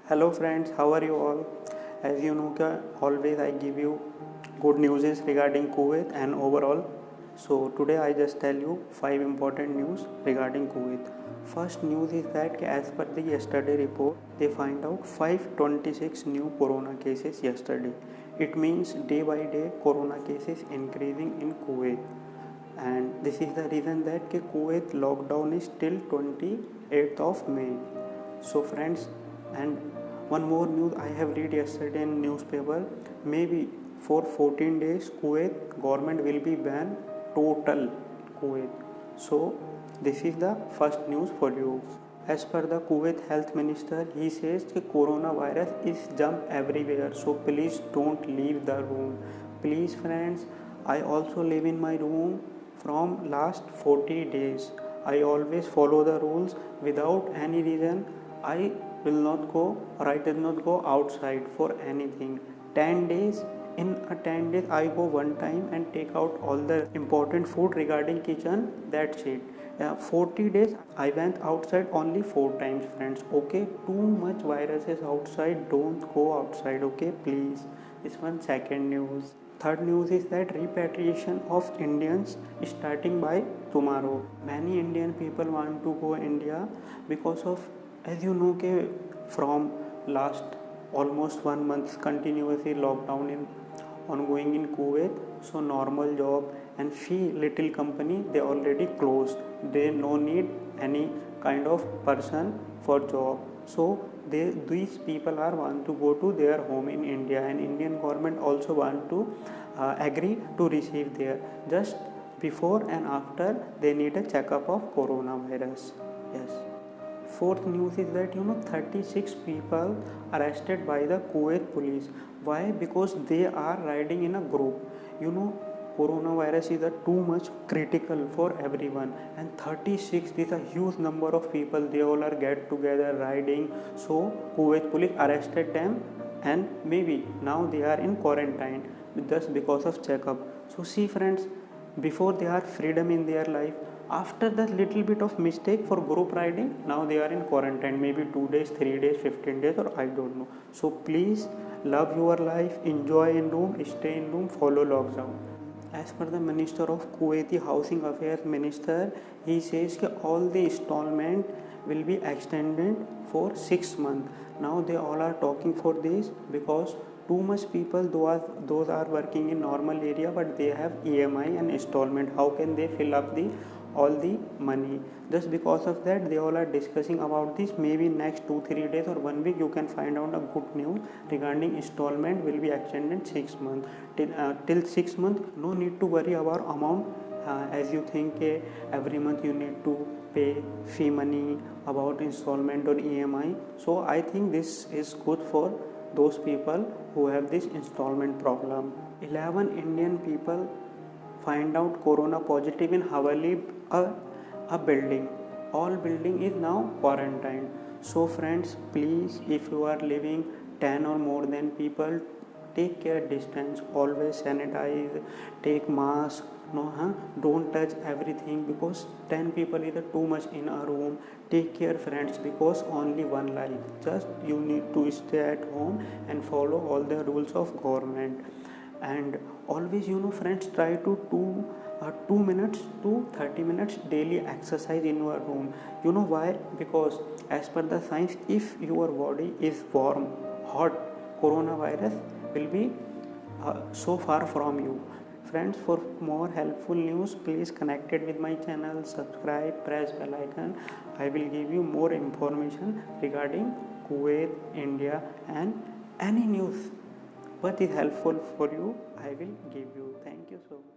Hello friends, how are you all? As you know, always I give you good news regarding Kuwait and overall. So today I just tell you 5 important news regarding Kuwait. First news is that as per the yesterday report, they find out 526 new corona cases yesterday. It means day by day corona cases increasing in Kuwait. And this is the reason that Kuwait lockdown is till 28th of May. So friends, and one more news I have read yesterday in newspaper, maybe for 14 days Kuwait government will be ban total Kuwait. So this is the first news for you. As per the Kuwait health minister, he says that coronavirus is jump everywhere, so please don't leave the room. Please friends, I also live in my room from last 40 days. I always follow the rules without any reason. I will not go or I did not go outside for anything. 10 days, in a 10 days I go one time and take out all the important food regarding kitchen. That's it. 40 days I went outside only 4 times friends. Okay, too much viruses outside, don't go outside, okay, please. This one second news. Third news is that repatriation of Indians is starting by tomorrow. Many Indian people want to go India because of, as you know, from last almost 1 month continuously lockdown in ongoing in Kuwait. So normal job and few little company they already closed. They no need any kind of person for job. So these people are want to go to their home in India, and Indian government also want to agree to receive there. Just before and after they need a checkup of coronavirus. Yes. Fourth news is that 36 people arrested by the Kuwait police. Why? Because they are riding in a group. Coronavirus is a too much critical for everyone, and 36 is a huge number of people. They all are get together riding. So Kuwait police arrested them, and maybe now they are in quarantine just because of checkup. So see friends, before they are freedom in their life, after that little bit of mistake for group riding, now they are in quarantine, maybe 2 days, 3 days, 15 days, or I don't know. So please love your life, enjoy in room, stay in room, follow lockdown. As per the Minister of Kuwaiti Housing Affairs Minister, he says that all the installment will be extended for 6 months. Now they all are talking for this because too much people those are working in normal area, but they have EMI and installment. How can they fill up all the money? Just because of that they all are discussing about this. Maybe next 2-3 days or 1 week you can find out a good news regarding installment will be extended 6 months till 6 months. No need to worry about amount as you think every month you need to pay fee money about installment or EMI. So I think this is good for those people who have this installment problem. 11 Indian people find out corona positive in Haveli, a building. All building is now quarantined. So friends, please, if you are living 10 or more than people, take care distance, always sanitize, take mask. Don't touch everything because 10 people is too much in a room. Take care friends, because only one life. Just you need to stay at home and follow all the rules of government. And always friends, try to do 2 minutes to 30 minutes daily exercise in your room. You know why? Because as per the science, if your body is warm, hot, coronavirus will be so far from you. Friends, for more helpful news, please connected with my channel, subscribe, press bell icon. I will give you more information regarding Kuwait, India, and any news what is helpful for you, I will give you. Thank you so much.